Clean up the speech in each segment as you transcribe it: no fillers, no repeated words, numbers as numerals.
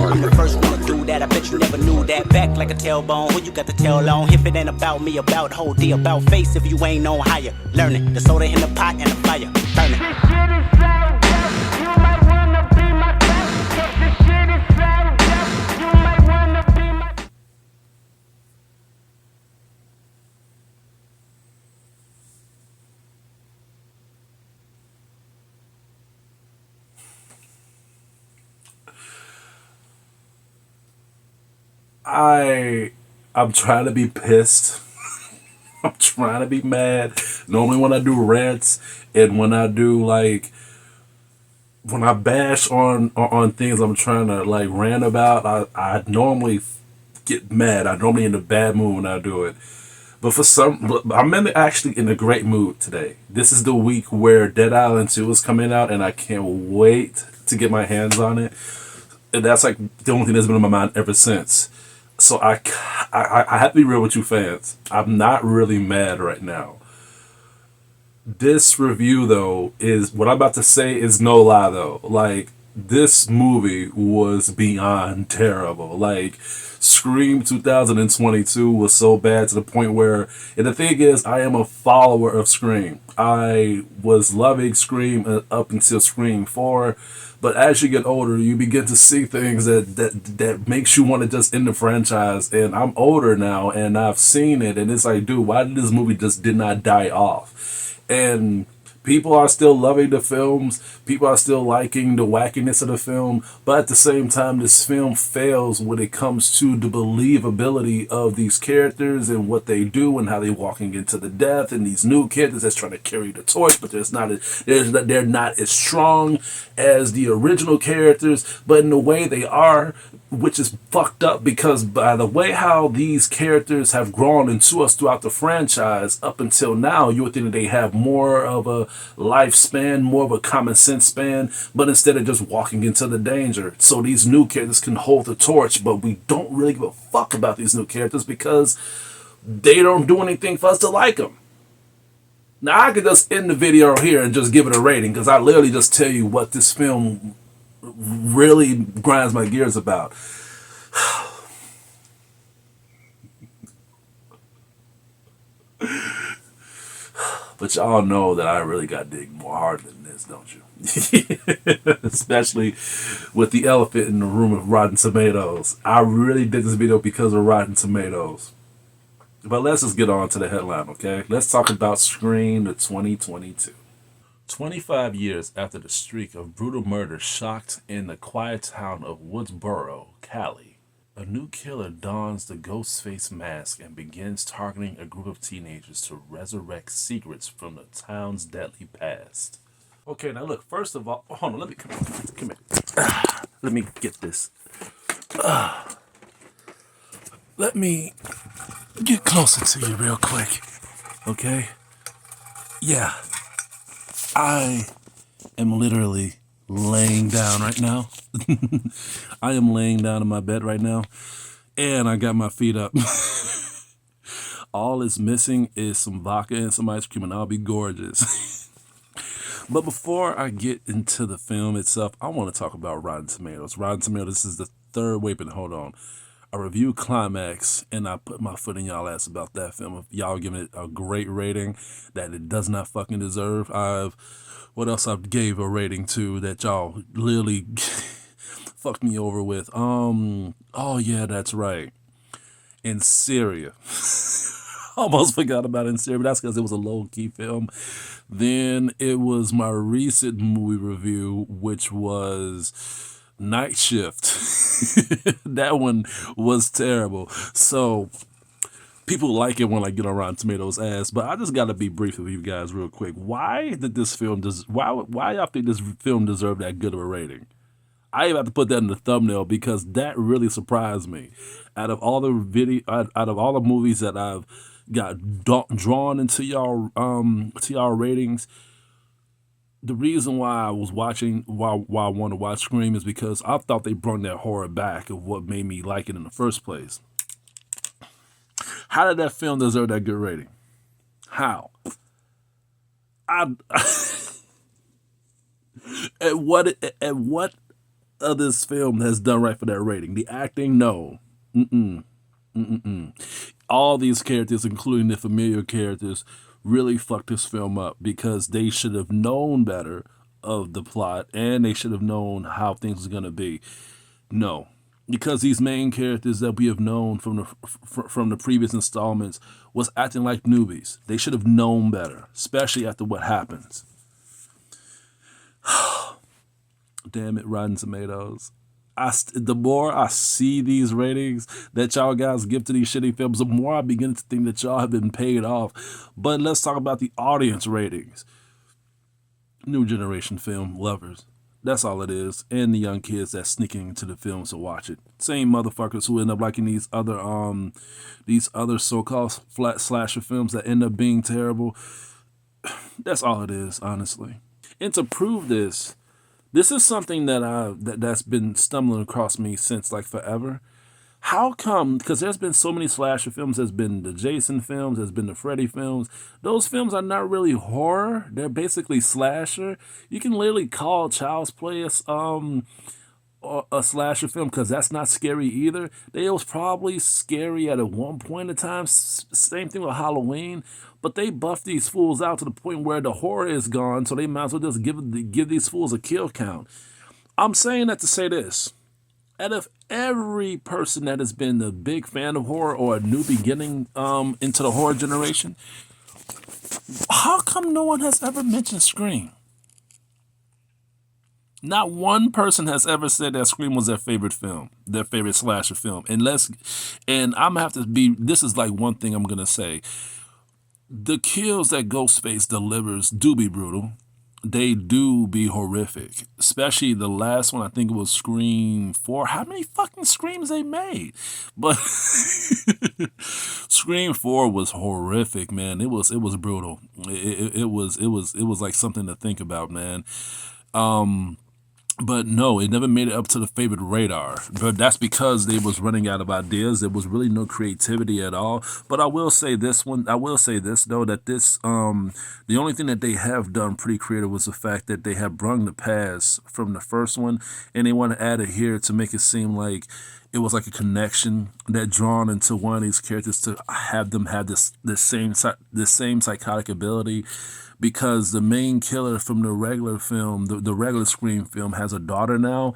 I'm the first one to do that. I bet you never knew that. Back like a tailbone. Who you got the tail on? If it ain't about me, about whole D, about face. If you ain't on higher, learn it. The soda in the pot and the fire, burn it. This shit is so dope. You might wanna be my guest. This shit is so dope. You might wanna be my. I'm trying to be pissed. I'm trying to be mad. Normally when I do rants and when I do like when I bash on things I'm trying to like rant about, I normally get mad. I normally in a bad mood when I do it. But I'm actually in a great mood today. This is the week where Dead Island 2 is coming out, and I can't wait to get my hands on it. And that's like the only thing that's been on my mind ever since. So I have to be real with you fans. I'm not really mad right now. This review though is what I'm about to say is no lie though. Like this movie was beyond terrible. Like Scream 2022 was so bad to the point where, and the thing is, I am a follower of Scream. I was loving Scream up until Scream 4, but as you get older, you begin to see things that makes you want to just end the franchise. And I'm older now, and I've seen it, and it's like, dude, why did this movie just did not die off? And people are still loving the films. People are still liking the wackiness of the film. But at the same time, this film fails when it comes to the believability of these characters and what they do and how they're walking into the death, and these new characters that's trying to carry the torch, but they're not as strong as the original characters. But in the way they are, which is fucked up because by the way how these characters have grown into us throughout the franchise up until now, you would think that they have more of a lifespan, more of a common sense span, but instead of just walking into the danger. So these new characters can hold the torch, but we don't really give a fuck about these new characters because they don't do anything for us to like them. Now I could just end the video here and just give it a rating because I literally just tell you what this film really grinds my gears about. But y'all know that I really got to dig more hard than this, don't you? Especially with the elephant in the room of Rotten Tomatoes. I really did this video because of Rotten Tomatoes. But let's just get on to the headline, okay? Let's talk about Scream the 2022. 25 years after the streak of brutal murder shocked in the quiet town of Woodsboro, Cali, a new killer dons the ghost face mask and begins targeting a group of teenagers to resurrect secrets from the town's deadly past. Okay, now look, first of all, hold on, let me, come here. Let me get this. Let me get closer to you real quick, okay? Yeah. I am literally laying down right now. I am laying down in my bed right now, and I got my feet up. All is missing is some vodka and some ice cream, and I'll be gorgeous. But before I get into the film itself, I want to talk about Rotten Tomatoes. Rotten Tomatoes is the third, wait, but hold on. A review climax, and I put my foot in y'all ass about that film. If y'all giving it a great rating that it does not fucking deserve. What else I gave a rating to that y'all literally fucked me over with? Oh yeah, that's right. In Syria. Almost forgot about In Syria, but that's because it was a low-key film. Then it was my recent movie review, which was Night Shift. That one was terrible. So people like it when I get on Rotten Tomatoes ass, but I just gotta be brief with you guys real quick. Why did this film why y'all think this film deserved that good of a rating? I even have to put that in the thumbnail because that really surprised me. Out of all the movies that I've got drawn into y'all to y'all ratings, the reason why I was watching, why I want to watch Scream is because I thought they brought that horror back of what made me like it in the first place. How did that film deserve that good rating? How? At what of this film has done right for that rating? The acting, no. All these characters, including the familiar characters, really fucked this film up because they should have known better of the plot and they should have known how things was gonna be. No, because these main characters that we have known from the previous installments was acting like newbies. They should have known better, especially after what happens. Damn it, Rotten Tomatoes. The more I see these ratings that y'all guys give to these shitty films, the more I begin to think that y'all have been paid off. But let's talk about the audience ratings. New generation film lovers. That's all it is. And the young kids that's sneaking into the films to watch it. Same motherfuckers who end up liking these other so-called flat slasher films that end up being terrible. That's all it is, honestly. And to prove this is something that's been stumbling across me since like forever. How come? Because there's been so many slasher films. There's been the Jason films. There's been the Freddy films. Those films are not really horror. They're basically slasher. You can literally call Child's Play a slasher film because that's not scary either. They was probably scary at one point in time. Same thing with Halloween. But they buffed these fools out to the point where the horror is gone. So they might as well just give these fools a kill count. I'm saying that to say this. Out of every person that has been a big fan of horror or a new beginning into the horror generation, how come no one has ever mentioned Scream? Not one person has ever said that Scream was their favorite film, their favorite slasher film. And I'm gonna have to be. This is like one thing I'm gonna say. The kills that Ghostface delivers do be brutal. They do be horrific. Especially the last one, I think it was Scream 4. How many fucking screams they made? But Scream 4 was horrific, man. It was brutal. It was like something to think about, man. But no, it never made it up to the favorite radar. But that's because they was running out of ideas. There was really no creativity at all. But I will say this though, that the only thing that they have done pretty creative was the fact that they have brung the past from the first one and they want to add it here to make it seem like it was like a connection that drawn into one of these characters to have them have this same psychotic ability, because the main killer from the regular film, the regular Scream film, has a daughter now,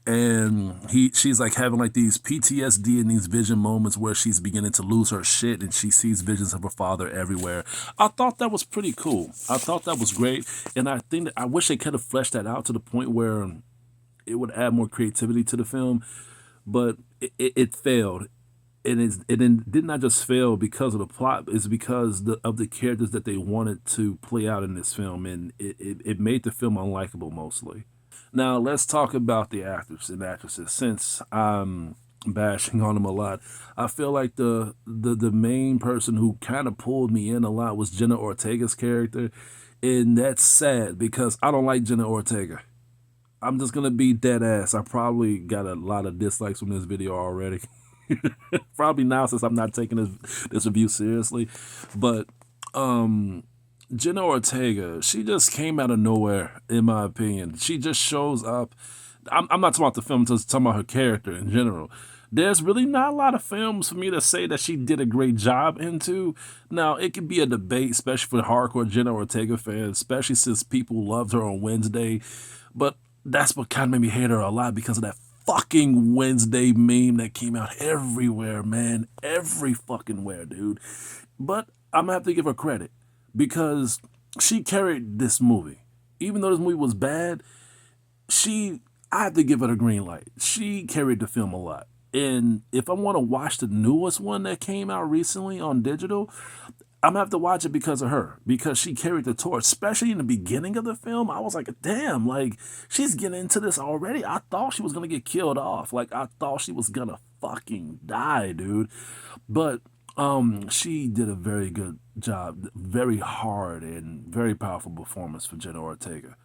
and she's like having like these PTSD and these vision moments where she's beginning to lose her shit and she sees visions of her father everywhere. I thought that was pretty cool. I thought that was great, and I think that I wish they could have fleshed that out to the point where it would add more creativity to the film, but it failed. It did not just fail because of the plot, it's because of the characters that they wanted to play out in this film, and it made the film unlikable mostly. Now let's talk about the actors and actresses. Since I'm bashing on them a lot, I feel like the main person who kind of pulled me in a lot was Jenna Ortega's character, and that's sad because I don't like Jenna Ortega. I'm just gonna be dead ass. I probably got a lot of dislikes from this video already. Probably now since I'm not taking this review seriously. But Jenna Ortega, she just came out of nowhere, in my opinion. She just shows up. I'm not talking about the film, I'm just talking about her character in general. There's really not a lot of films for me to say that she did a great job into. Now, it could be a debate, especially for hardcore Jenna Ortega fans, especially since people loved her on Wednesday. But that's what kind of made me hate her a lot, because of that fucking Wednesday meme that came out everywhere, man. Every fucking where, dude. But I'm gonna have to give her credit because she carried this movie. Even though this movie was bad, I have to give her the green light. She carried the film a lot. And if I want to watch the newest one that came out recently on digital, I'm gonna have to watch it because of her, because she carried the torch, especially in the beginning of the film. I was like, damn, like, she's getting into this already. I thought she was gonna get killed off. Like, I thought she was gonna fucking die, dude. But she did a very good job, very hard and very powerful performance for Jenna Ortega.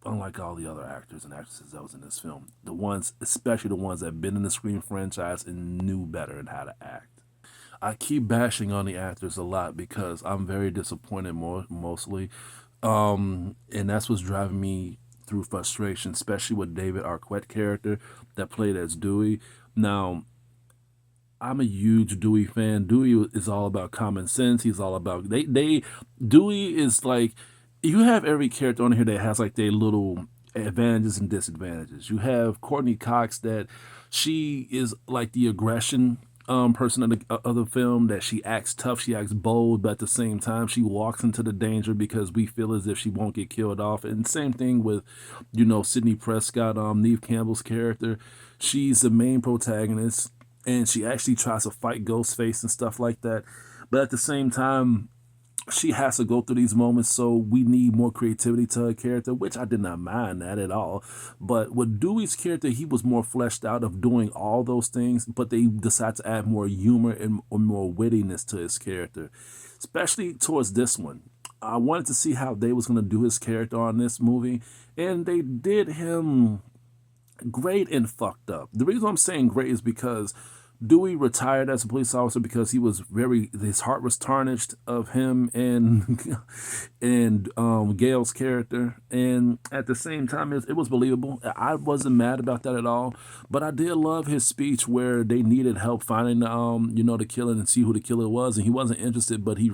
Unlike all the other actors and actresses that was in this film, the ones, especially the ones that have been in the Scream franchise and knew better and how to act. I keep bashing on the actors a lot because I'm very disappointed mostly. And that's what's driving me through frustration, especially with David Arquette character that played as Dewey. Now, I'm a huge Dewey fan. Dewey is all about common sense. He's all about they Dewey is like, you have every character on here that has like their little advantages and disadvantages. You have Courtney Cox that she is like the aggression person of the film, that she acts tough, she acts bold, but at the same time she walks into the danger because we feel as if she won't get killed off. And same thing with, Sidney Prescott, Neve Campbell's character. She's the main protagonist and she actually tries to fight Ghostface and stuff like that. But at the same time, she has to go through these moments, so we need more creativity to her character, which I did not mind that at all. But with Dewey's character, he was more fleshed out of doing all those things, but they decided to add more humor and more wittiness to his character, especially towards this one. I wanted to see how they was going to do his character on this movie, and they did him great and fucked up. The reason I'm saying great is because Dewey retired as a police officer because he was his heart was tarnished of him and Gail's character, and at the same time it was believable. I wasn't mad about that at all, but I did love his speech where they needed help finding the killer and see who the killer was, and he wasn't interested, but he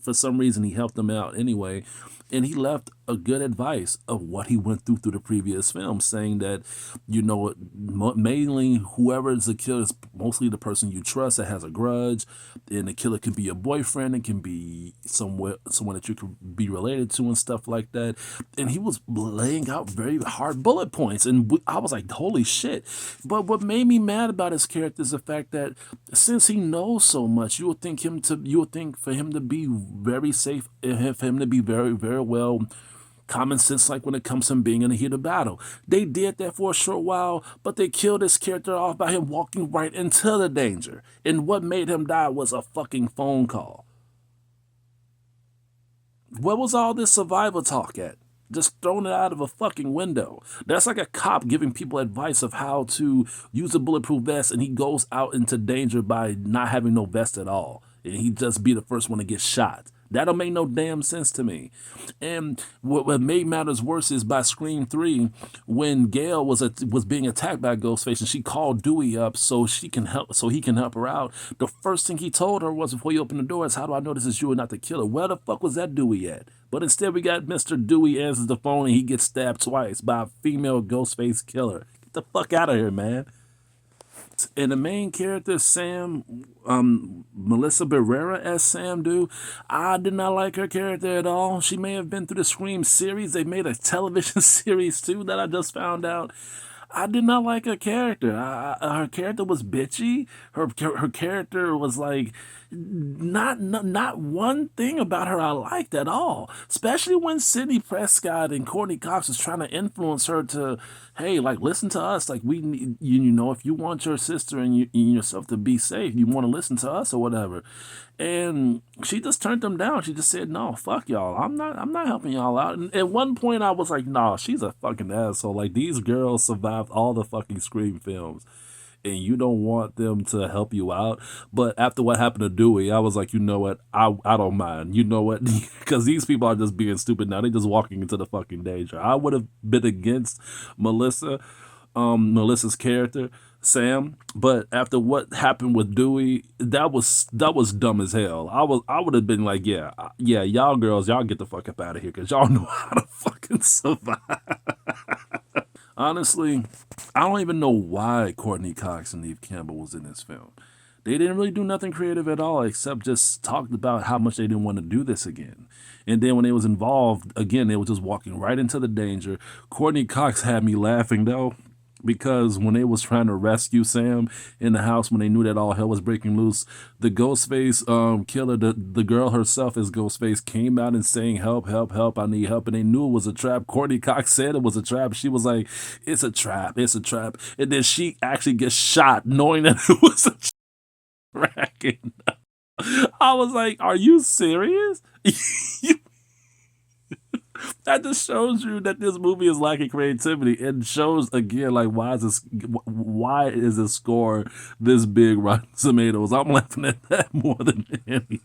for some reason he helped them out anyway, and he left a good advice of what he went through the previous film, saying that, mainly whoever is the killer is mostly the person you trust that has a grudge, and the killer can be your boyfriend, it can be someone that you can be related to and stuff like that. And he was laying out very hard bullet points, and I was like, holy shit. But what made me mad about his character is the fact that since he knows so much, you would think for him to be very safe, and for him to be very, very well common sense, like when it comes to him being in the heat of battle. They did that for a short while, but they killed his character off by him walking right into the danger. And what made him die was a fucking phone call. Where was all this survival talk at? Just thrown it out of a fucking window. That's like a cop giving people advice of how to use a bulletproof vest, and he goes out into danger by not having no vest at all. And he just be the first one to get shot. That don't make no damn sense to me. And what made matters worse is by Scream 3, when Gail was being attacked by Ghostface and she called Dewey up so he can help her out. The first thing he told her was, before you open the door, is, how do I know this is you and not the killer? Where the fuck was that Dewey at? But instead we got Mr. Dewey answers the phone and he gets stabbed twice by a female Ghostface killer. Get the fuck out of here, man. And the main character, Sam, Melissa Barrera as Sam, I did not like her character at all. She may have been through the Scream series. They made a television series too that I just found out. I did not like her character. Her character was bitchy. Her character was like, not one thing about her I liked at all. Especially when Sidney Prescott and Courtney Cox was trying to influence her to, hey, like, listen to us. Like, we need, if you want your sister and yourself to be safe, you want to listen to us or whatever. And she just turned them down. She just said, no, fuck y'all. I'm not helping y'all out. And at one point I was like, nah, she's a fucking asshole. Like, these girls survived all the fucking Scream films, and you don't want them to help you out. But after what happened to Dewey, I was like, you know what? I don't mind. You know what? Because these people are just being stupid now. They're just walking into the fucking danger. I would have been against Melissa's character, Sam, but after what happened with Dewey, that was dumb as hell. I would have been like, yeah, y'all girls, y'all get the fuck up out of here, because y'all know how to fucking survive. Honestly, I don't even know why Courtney Cox and Neve Campbell was in this film. They didn't really do nothing creative at all, except just talked about how much they didn't want to do this again. And then when they was involved, again, they were just walking right into the danger. Courtney Cox had me laughing, though, because when they was trying to rescue Sam in the house, when they knew that all hell was breaking loose, the Ghostface killer, the girl herself as Ghostface, came out and saying, help, help, help, I need help. And they knew it was a trap. Courtney Cox said it was a trap. She was like, it's a trap, it's a trap. And then she actually gets shot knowing that it was a trap. I was like, are you serious? That just shows you that this movie is lacking creativity, and shows again, like, why is this score this big, Rotten Tomatoes? I'm laughing at that more than anything.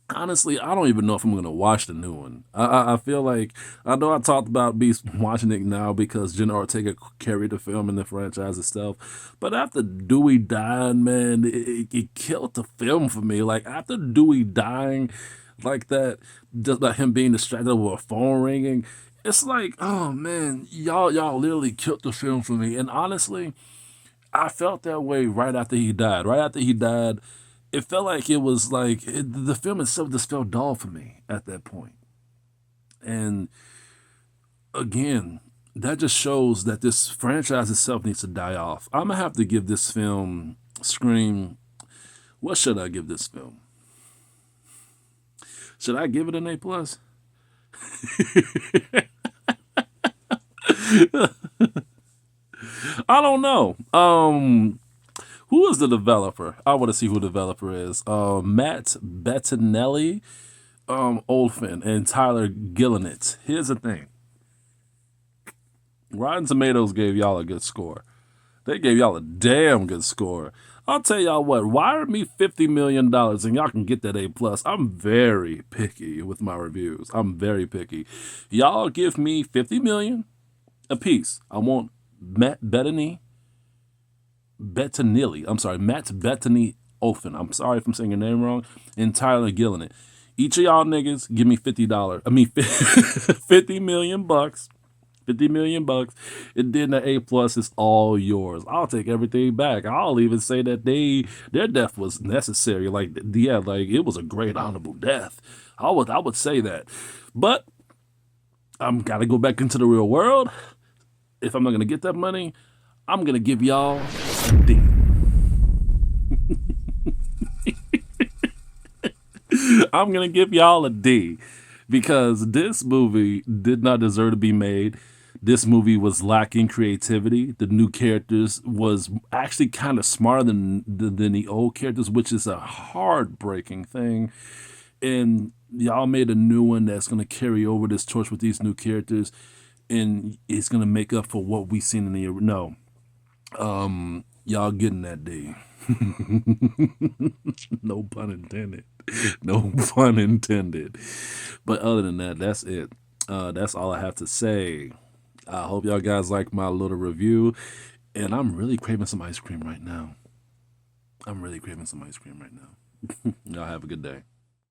honestly, I don't even know if I'm gonna watch the new one. I feel like I know I talked about me watching it now because Jenna Ortega carried the film and the franchise itself, but after Dewey dying, man, it killed the film for me. Like after Dewey dying, like that, just by him being distracted with a phone ringing, it's like, oh man, y'all literally killed the film for me. And honestly, I felt that way right after he died. Right after he died, it felt like it was like the film itself just felt dull for me at that point. And again, that just shows that this franchise itself needs to die off. I'm gonna have to give this film Scream. What should I give this film? Should I give it an A plus? I don't know. Who is the developer? I want to see who the developer is. Matt Bettinelli, Olfin, and Tyler Gillenett. Here's the thing. Rotten Tomatoes gave y'all a good score. They gave y'all a damn good score. I'll tell y'all what, wire me $50 million and y'all can get that A plus. I'm very picky with my reviews. I'm very picky. Y'all give me $50 million a piece. I want Matt Bettinelli. Matt Bettany Olfen. I'm sorry if I'm saying your name wrong. And Tyler Gillenett. Each of y'all niggas give me $50. I mean, $50 million bucks. $50 million bucks. And then the A plus is all yours. I'll take everything back. I'll even say that their death was necessary. Like, yeah, like it was a great honorable death. I would say that. But I'm gotta go back into the real world. If I'm not gonna get that money, I'm gonna give y'all a D. I'm gonna give y'all a D because this movie did not deserve to be made. This movie was lacking creativity. The new characters was actually kind of smarter than the old characters, which is a heartbreaking thing. And y'all made a new one that's gonna carry over this torch with these new characters, and it's gonna make up for what we seen in the no. Y'all getting that D. No pun intended. No pun intended. But other than that, that's it. That's all I have to say. I hope y'all guys like my little review. And I'm really craving some ice cream right now. Y'all have a good day.